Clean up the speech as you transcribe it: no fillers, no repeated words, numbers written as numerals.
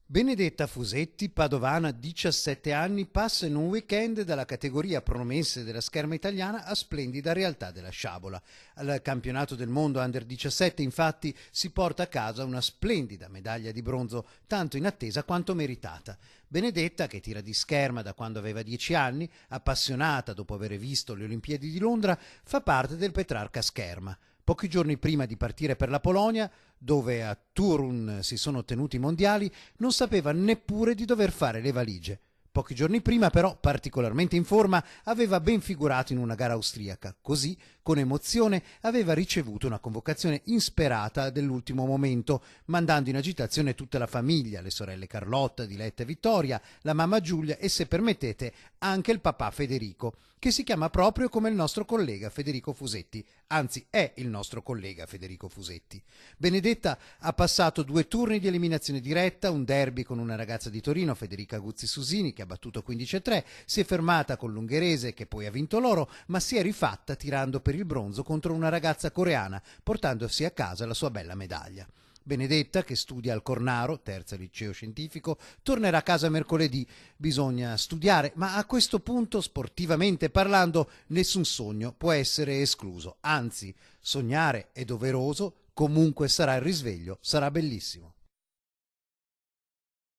Benedetta Fusetti, padovana, 17 anni, passa in un weekend dalla categoria promesse della scherma italiana a splendida realtà della sciabola. Al campionato del mondo Under 17 infatti si porta a casa una splendida medaglia di bronzo, tanto in attesa quanto meritata. Benedetta, che tira di scherma da quando aveva 10 anni, appassionata dopo aver visto le Olimpiadi di Londra, fa parte del Petrarca Scherma. Pochi giorni prima di partire per la Polonia, dove a Turun si sono tenuti i mondiali, non sapeva neppure di dover fare le valigie. Pochi giorni prima, però, particolarmente in forma, aveva ben figurato in una gara austriaca. Così, con emozione, aveva ricevuto una convocazione insperata dell'ultimo momento, mandando in agitazione tutta la famiglia, le sorelle Carlotta, Diletta e Vittoria, la mamma Giulia e, se permettete, anche il papà Federico, che si chiama proprio come il nostro collega Federico Fusetti, anzi è il nostro collega Federico Fusetti. Benedetta ha passato 2 turni di eliminazione diretta, un derby con una ragazza di Torino, Federica Guzzi Susini, che ha battuto 15-3, si è fermata con l'ungherese che poi ha vinto l'oro, ma si è rifatta tirando per il bronzo contro una ragazza coreana, portandosi a casa la sua bella medaglia. Benedetta, che studia al Cornaro, terza liceo scientifico, tornerà a casa mercoledì. Bisogna studiare, ma a questo punto, sportivamente parlando, nessun sogno può essere escluso. Anzi, sognare è doveroso, comunque sarà il risveglio, sarà bellissimo.